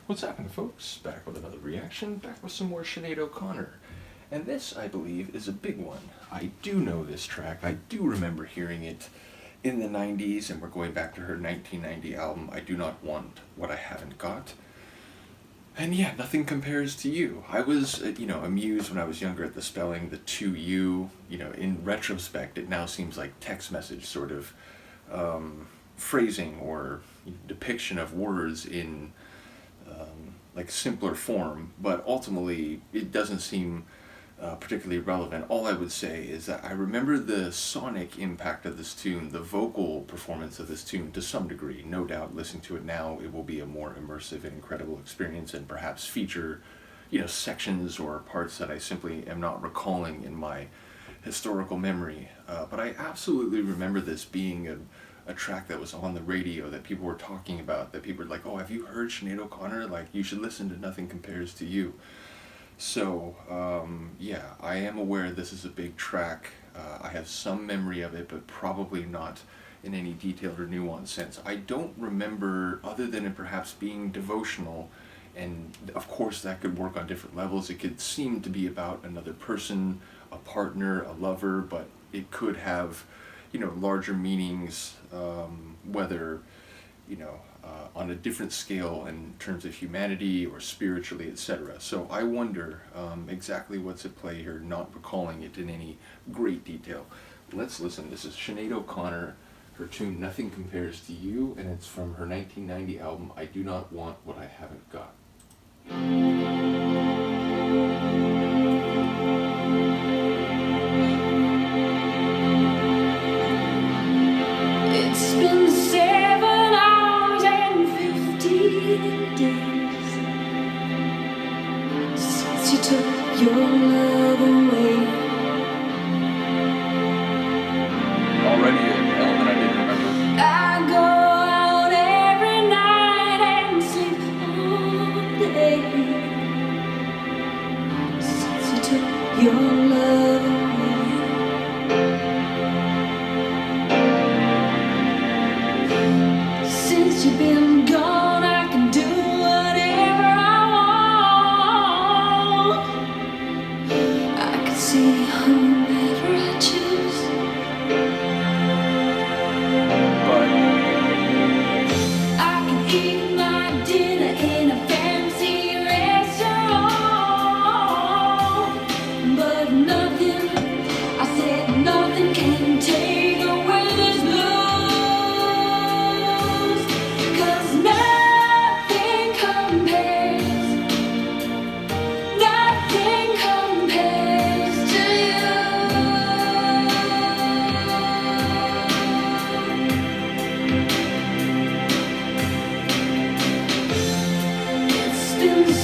What's happening, folks? Back with another reaction, back with some more Sinéad O'Connor. And this, I believe, is a big one. I do know this track. I do remember hearing it in the 90s, and we're going back to her 1990 album, I Do Not Want What I Haven't Got. And yeah, Nothing Compares to You. I was, amused when I was younger at the spelling, the to you. In retrospect, it now seems like text message sort of phrasing or depiction of words in like simpler form, but ultimately it doesn't seem particularly relevant. All I would say is that I remember the sonic impact of this tune, the vocal performance of this tune to some degree. No doubt listening to it now, it will be a more immersive and incredible experience and perhaps feature, sections or parts that I simply am not recalling in my historical memory. But I absolutely remember this being a track that was on the radio that people were talking about, that people were like, oh, have you heard Sinéad O'Connor? Like, you should listen to Nothing Compares to You. So, yeah, I am aware this is a big track. I have some memory of it, but probably not in any detailed or nuanced sense. I don't remember, other than it perhaps being devotional, and of course that could work on different levels. It could seem to be about another person, a partner, a lover, but it could have larger meanings, whether, on a different scale in terms of humanity or spiritually, etc. So I wonder exactly what's at play here, not recalling it in any great detail. Let's listen. This is Sinéad O'Connor, her tune Nothing Compares to You, and it's from her 1990 album, I Do Not Want What I Haven't Got. It's been 7 hours and 15 days since you took your love away. Already an element I didn't remember. I go out every night and sleep all day since you took your love away. Since you've been gone, I can do whatever I want. I can see whomever I choose. But I can eat my dinner in a fancy restaurant, but nothing, I said nothing can take away this blues.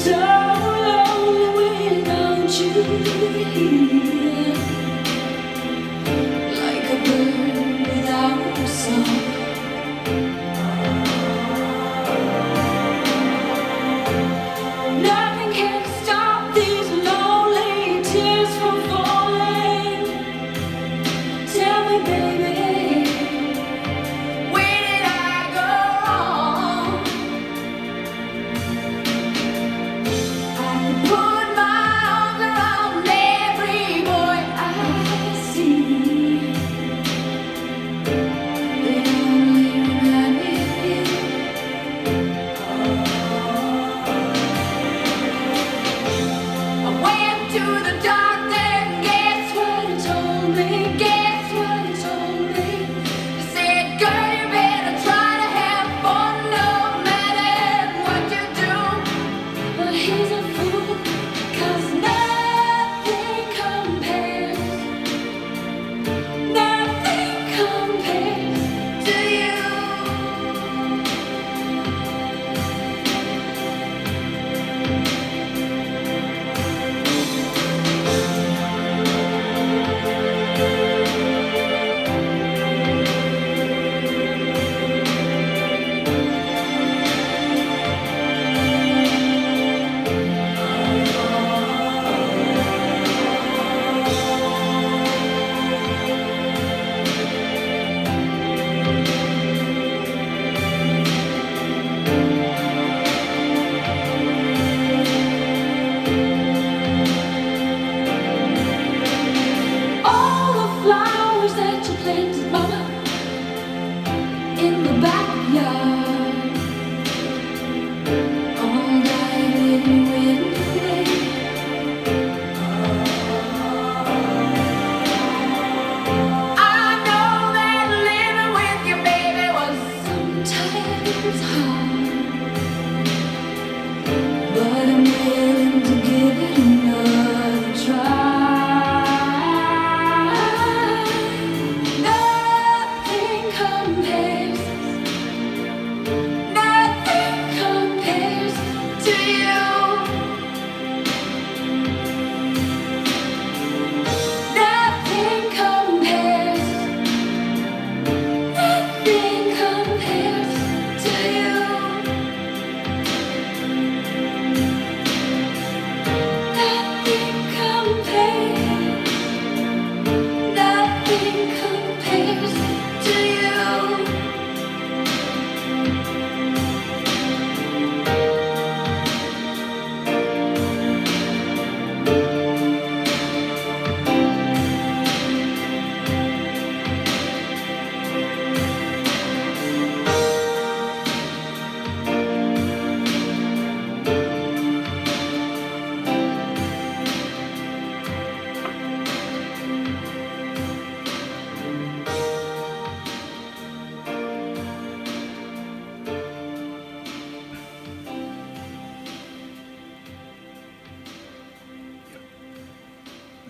So lonely without you here, like a bird without a song. Nothing can stop these lonely tears from falling. Tell me, baby, where did I go wrong? Put my arms around every boy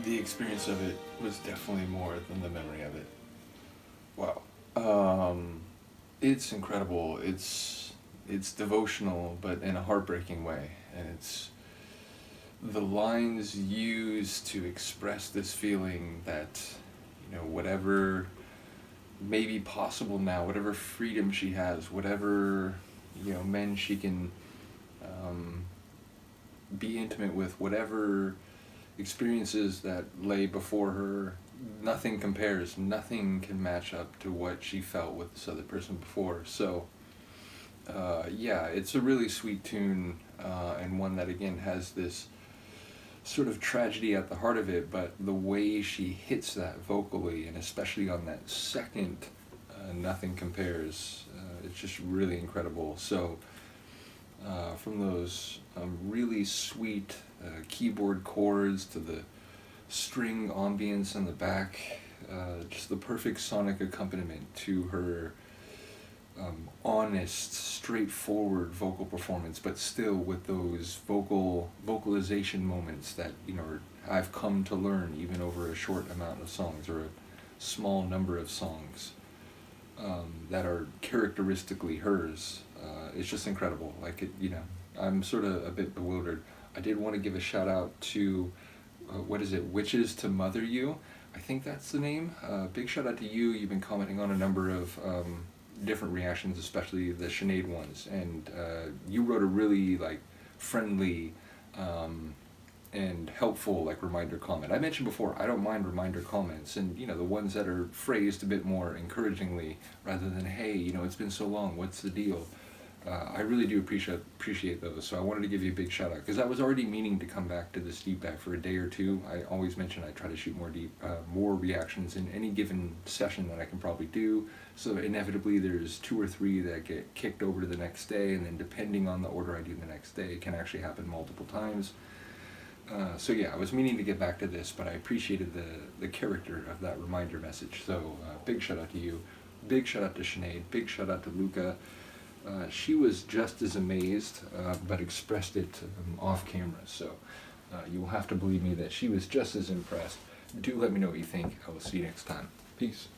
the experience of it was definitely more than the memory of it. Wow. It's incredible. It's devotional, but in a heartbreaking way, and it's the lines used to express this feeling that, whatever may be possible now, whatever freedom she has, whatever, men she can be intimate with, whatever experiences that lay before her, nothing compares, nothing can match up to what she felt with this other person before. So, yeah, it's a really sweet tune, and one that again has this sort of tragedy at the heart of it, but the way she hits that vocally, and especially on that second, nothing compares, it's just really incredible. So, from those really sweet keyboard chords to the string ambience in the back, just the perfect sonic accompaniment to her honest, straightforward vocal performance, but still with those vocalization moments that I've come to learn even over a short amount of songs, or a small number of songs, that are characteristically hers. It's just incredible. Like I'm sort of a bit bewildered. I did want to give a shout out to what is it, Witches to Mother You. I think that's the name. Big shout out to you. You've been commenting on a number of different reactions, especially the Sinead ones, and you wrote a really friendly and helpful reminder comment. I mentioned before, I don't mind reminder comments, and the ones that are phrased a bit more encouragingly rather than, hey, it's been so long, what's the deal? I really do appreciate those, so I wanted to give you a big shout out, because I was already meaning to come back to this feedback for a day or two. I always mention I try to shoot more reactions in any given session that I can probably do, so inevitably there's 2 or 3 that get kicked over to the next day, and then depending on the order I do the next day, it can actually happen multiple times. So yeah, I was meaning to get back to this, but I appreciated the character of that reminder message, so big shout out to you, big shout out to Sinead, big shout out to Luca. She was just as amazed, but expressed it off camera, so you will have to believe me that she was just as impressed. Do let me know what you think. I will see you next time. Peace.